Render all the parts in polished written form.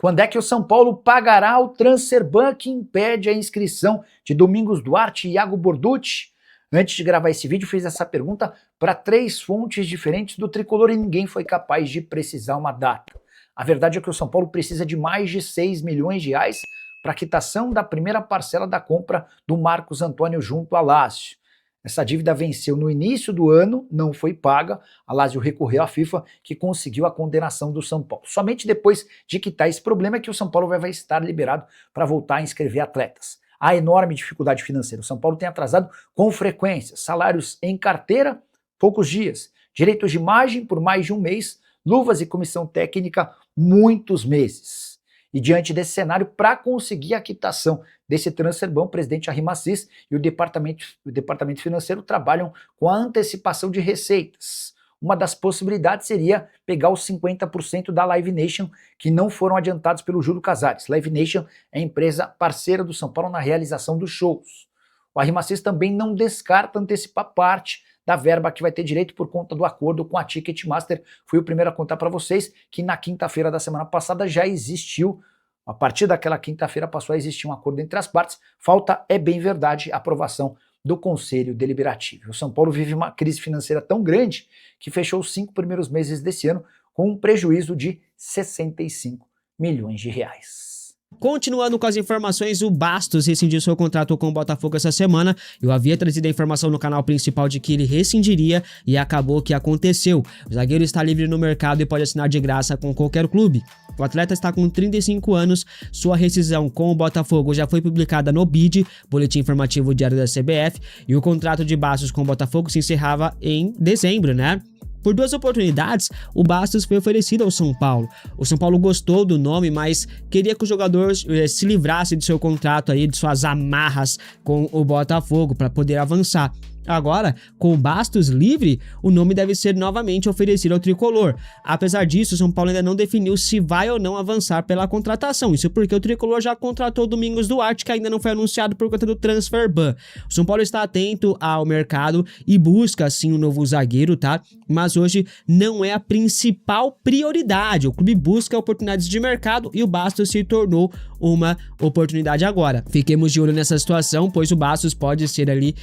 Quando é que o São Paulo pagará o Transferban que impede a inscrição de Domingos Duarte e Iago Borducci? Antes de gravar esse vídeo, fiz essa pergunta para 3 fontes diferentes do Tricolor e ninguém foi capaz de precisar uma data. A verdade é que o São Paulo precisa de mais de 6 milhões de reais para a quitação da primeira parcela da compra do Marcos Antônio junto à Lazio. Essa dívida venceu no início do ano, não foi paga, a Lazio recorreu à FIFA, que conseguiu a condenação do São Paulo. Somente depois de quitar esse problema é que o São Paulo vai estar liberado para voltar a inscrever atletas. Há enorme dificuldade financeira, o São Paulo tem atrasado com frequência, salários em carteira, poucos dias, direitos de imagem por mais de um mês, luvas e comissão técnica, muitos meses. E diante desse cenário, para conseguir a quitação desse Transferban, o presidente Arrim Assis e o departamento financeiro trabalham com a antecipação de receitas. Uma das possibilidades seria pegar os 50% da Live Nation que não foram adiantados pelo Júlio Casares. Live Nation é a empresa parceira do São Paulo na realização dos shows. O Arrim Assis também não descarta antecipar parte da verba que vai ter direito por conta do acordo com a Ticketmaster. Fui o primeiro a contar para vocês que na quinta-feira da semana passada já existiu, a partir daquela quinta-feira passou a existir um acordo entre as partes. Falta, é bem verdade, a aprovação do Conselho Deliberativo. O São Paulo vive uma crise financeira tão grande que fechou os 5 primeiros meses desse ano com um prejuízo de 65 milhões de reais. Continuando com as informações, o Bastos rescindiu seu contrato com o Botafogo essa semana. Eu havia trazido a informação no canal principal de que ele rescindiria e acabou que aconteceu. O zagueiro está livre no mercado e pode assinar de graça com qualquer clube. O atleta está com 35 anos, sua rescisão com o Botafogo já foi publicada no BID, Boletim Informativo Diário da CBF, e o contrato de Bastos com o Botafogo se encerrava em dezembro, né? Por 2 oportunidades, o Bastos foi oferecido ao São Paulo. O São Paulo gostou do nome, mas queria que o jogador se livrasse de seu contrato aí, de suas amarras com o Botafogo para poder avançar. Agora, com o Bastos livre, o nome deve ser novamente oferecido ao Tricolor. Apesar disso, o São Paulo ainda não definiu se vai ou não avançar pela contratação. Isso porque o Tricolor já contratou o Domingos Duarte, que ainda não foi anunciado por conta do Transferban. O São Paulo está atento ao mercado e busca, sim, um novo zagueiro, tá? Mas hoje não é a principal prioridade. O clube busca oportunidades de mercado e o Bastos se tornou uma oportunidade agora. Fiquemos de olho nessa situação, pois o Bastos pode ser ali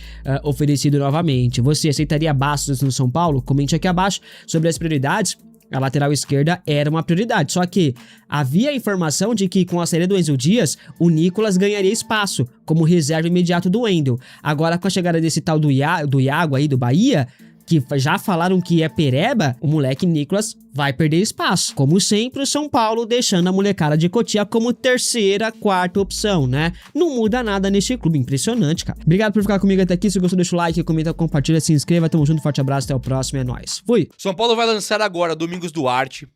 oferecido novamente. Você aceitaria Bastos no São Paulo? Comente aqui abaixo sobre as prioridades. A lateral esquerda era uma prioridade, só que havia a informação de que com a saída do Enzo Dias, o Nicolas ganharia espaço como reserva imediato do Wendel. Agora com a chegada desse tal do Iago aí do Bahia, que já falaram que é pereba, o moleque Nicolas vai perder espaço. Como sempre, o São Paulo deixando a molecada de Cotia como terceira, quarta opção, né? Não muda nada neste clube, impressionante, cara. Obrigado por ficar comigo até aqui, se gostou deixa o like, comenta, compartilha, se inscreva, tamo junto, forte abraço, até o próximo, é nóis. Fui! São Paulo vai lançar agora Domingos Duarte,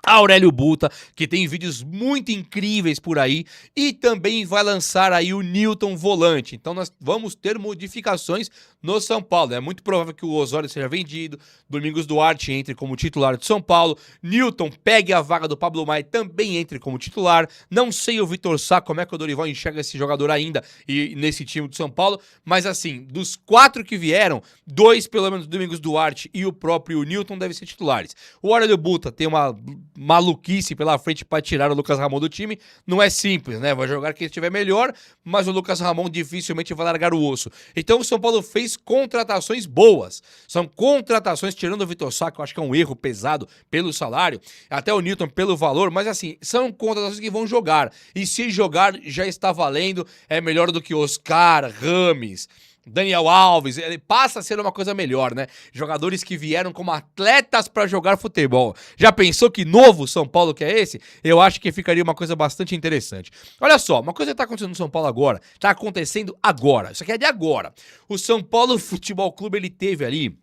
Aurélio Buta, que tem vídeos muito incríveis por aí, e também vai lançar aí o Newton Volante. Então nós vamos ter modificações no São Paulo. É muito provável que o Osório seja vendido, Domingos Duarte entre como titular do São Paulo, Newton pegue a vaga do Pablo Maia, também entre como titular. Não sei o Vitor Sá, como é que o Dorival enxerga esse jogador ainda e nesse time do São Paulo, mas assim, dos 4 que vieram, 2 pelo menos, Domingos Duarte e o próprio Newton devem ser titulares. O Aurélio Buta tem uma maluquice pela frente para tirar o Lucas Ramon do time, não é simples, né? Vai jogar quem estiver melhor, mas o Lucas Ramon dificilmente vai largar o osso. Então o São Paulo fez contratações boas. São contratações, tirando o Vitor Sá, que eu acho que é um erro pesado pelo salário, até o Newton pelo valor, mas assim, são contratações que vão jogar. E se jogar, já está valendo, é melhor do que Oscar, Rames, Daniel Alves, ele passa a ser uma coisa melhor, né? Jogadores que vieram como atletas para jogar futebol. Já pensou que novo São Paulo que é esse? Eu acho que ficaria uma coisa bastante interessante. Olha só, uma coisa que tá acontecendo no São Paulo agora, tá acontecendo agora. Isso aqui é de agora. O São Paulo Futebol Clube, ele teve ali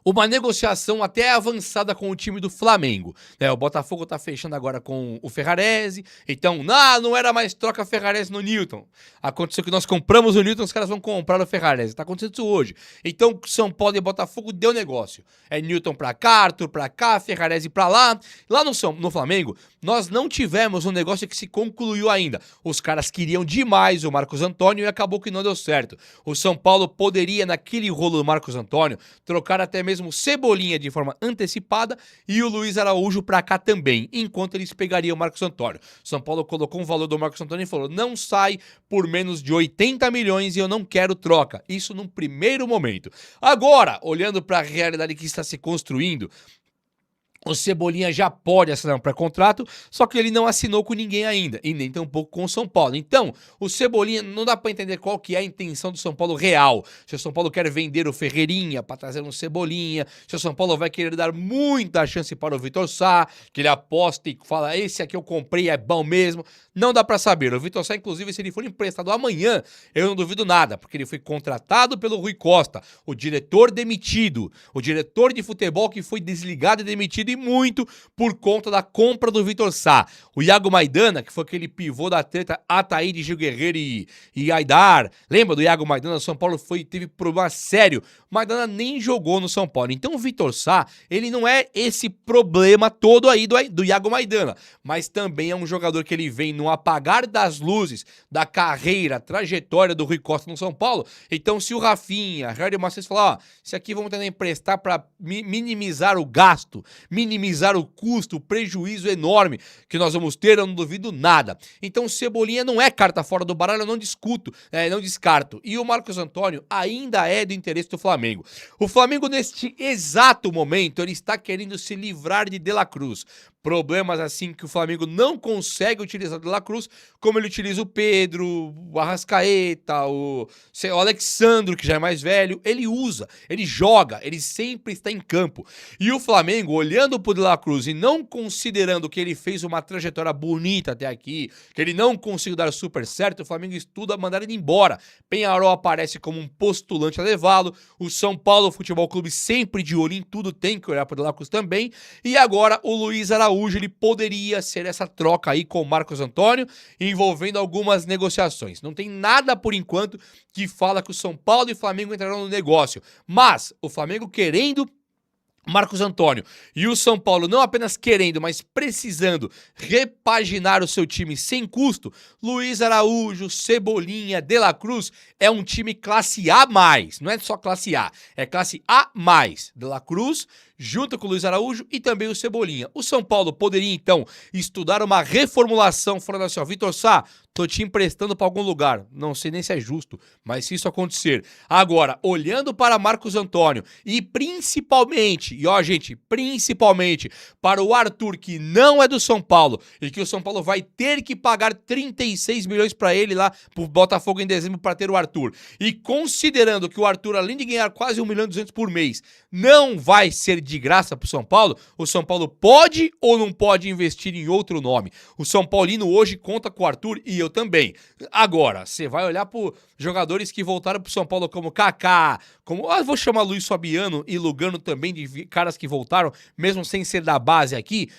uma negociação até avançada com o time do Flamengo, né? O Botafogo tá fechando agora com o Ferrarese, então, não era mais troca Ferrarese no Newton. Aconteceu que nós compramos o Newton, os caras vão comprar o Ferrarese, tá acontecendo isso hoje. Então, São Paulo e Botafogo deu negócio. É Newton pra cá, Arthur pra cá, Ferrarese pra lá. Lá no Flamengo, nós não tivemos um negócio que se concluiu ainda. Os caras queriam demais o Marcos Antônio e acabou que não deu certo. O São Paulo poderia, naquele rolo do Marcos Antônio, trocar até mesmo mesmo o Cebolinha de forma antecipada e o Luiz Araújo para cá também, enquanto eles pegariam o Marcos Antônio. São Paulo colocou um valor do Marcos Antônio e falou: não sai por menos de 80 milhões e eu não quero troca. Isso num primeiro momento. Agora, olhando para a realidade que está se construindo, o Cebolinha já pode assinar um pré-contrato, só que ele não assinou com ninguém ainda, e nem tampouco com o São Paulo. Então, o Cebolinha, não dá para entender qual que é a intenção do São Paulo real. Se o São Paulo quer vender o Ferreirinha para trazer um Cebolinha, se o São Paulo vai querer dar muita chance para o Vitor Sá, que ele aposta e fala, esse aqui eu comprei, é bom mesmo. Não dá para saber. O Vitor Sá, inclusive, se ele for emprestado amanhã, eu não duvido nada, porque ele foi contratado pelo Rui Costa, o diretor demitido, o diretor de futebol que foi desligado e demitido e muito por conta da compra do Vitor Sá. O Iago Maidana, que foi aquele pivô da treta Ataíde, Gil Guerreiro e Aidar. Lembra do Iago Maidana? O São Paulo teve problema sério. O Maidana nem jogou no São Paulo. Então o Vitor Sá, ele não é esse problema todo aí do Iago Maidana, mas também é um jogador que ele vem no apagar das luzes da carreira, trajetória do Rui Costa no São Paulo. Então se o Rafinha, Harry Macedo falar, ó, esse aqui vamos tentar emprestar para minimizar o gasto, minimizar o custo, o prejuízo enorme que nós vamos ter, eu não duvido nada. Então o Cebolinha não é carta fora do baralho, eu não não descarto. E o Marcos Antônio ainda é do interesse do Flamengo. O Flamengo, neste exato momento, ele está querendo se livrar de La Cruz. Problemas assim que o Flamengo não consegue utilizar o De La Cruz, como ele utiliza o Pedro, o Arrascaeta, o Alexandro, que já é mais velho. Ele usa, ele joga, ele sempre está em campo. E o Flamengo, olhando pro De La Cruz e não considerando que ele fez uma trajetória bonita até aqui, que ele não conseguiu dar super certo, o Flamengo estuda mandar ele embora. Penharol aparece como um postulante a levá-lo. O São Paulo Futebol Clube sempre de olho em tudo, tem que olhar pro De La Cruz também. E agora o Luiz Araújo, ele poderia ser essa troca aí com o Marcos Antônio, envolvendo algumas negociações. Não tem nada por enquanto que fala que o São Paulo e o Flamengo entrarão no negócio, mas o Flamengo querendo Marcos Antônio e o São Paulo não apenas querendo, mas precisando repaginar o seu time sem custo, Luiz Araújo, Cebolinha, De La Cruz é um time classe A+, não é só classe A, é classe A+. De La Cruz junto com o Luiz Araújo e também o Cebolinha. O São Paulo poderia então estudar uma reformulação falando assim, ó, Vitor Sá, tô te emprestando para algum lugar. Não sei nem se é justo, mas se isso acontecer. Agora, olhando para Marcos Antônio e principalmente, e ó gente, principalmente para o Arthur, que não é do São Paulo e que o São Paulo vai ter que pagar 36 milhões para ele lá pro Botafogo em dezembro para ter o Arthur. E considerando que o Arthur, além de ganhar quase 1.200.000 por mês, não vai ser de graça pro São Paulo, o São Paulo pode ou não pode investir em outro nome? O São Paulino hoje conta com o Arthur e eu também. Agora, você vai olhar por jogadores que voltaram pro São Paulo como Kaká, como, vou chamar Luiz Fabiano e Lugano também, de caras que voltaram, mesmo sem ser da base aqui,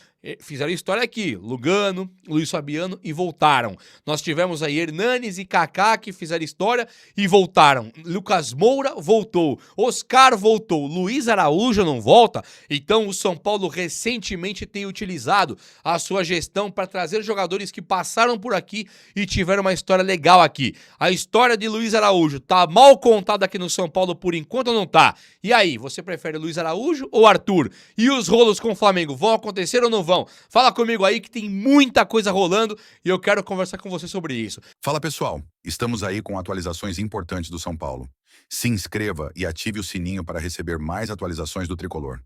fizeram história aqui, Lugano, Luiz Fabiano e voltaram. Nós tivemos aí Hernanes e Kaká que fizeram história e voltaram. Lucas Moura voltou, Oscar voltou, Luiz Araújo não volta. Então o São Paulo recentemente tem utilizado a sua gestão para trazer jogadores que passaram por aqui e tiveram uma história legal aqui. A história de Luiz Araújo tá mal contada aqui no São Paulo por enquanto ou não tá? E aí, você prefere Luiz Araújo ou Arthur? E os rolos com o Flamengo vão acontecer ou não vão? Fala comigo aí que tem muita coisa rolando e eu quero conversar com você sobre isso. Fala pessoal, estamos aí com atualizações importantes do São Paulo. Se inscreva e ative o sininho para receber mais atualizações do Tricolor.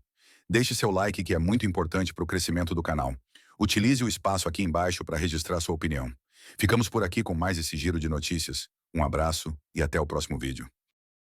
Deixe seu like que é muito importante para o crescimento do canal. Utilize o espaço aqui embaixo para registrar sua opinião. Ficamos por aqui com mais esse giro de notícias. Um abraço e até o próximo vídeo.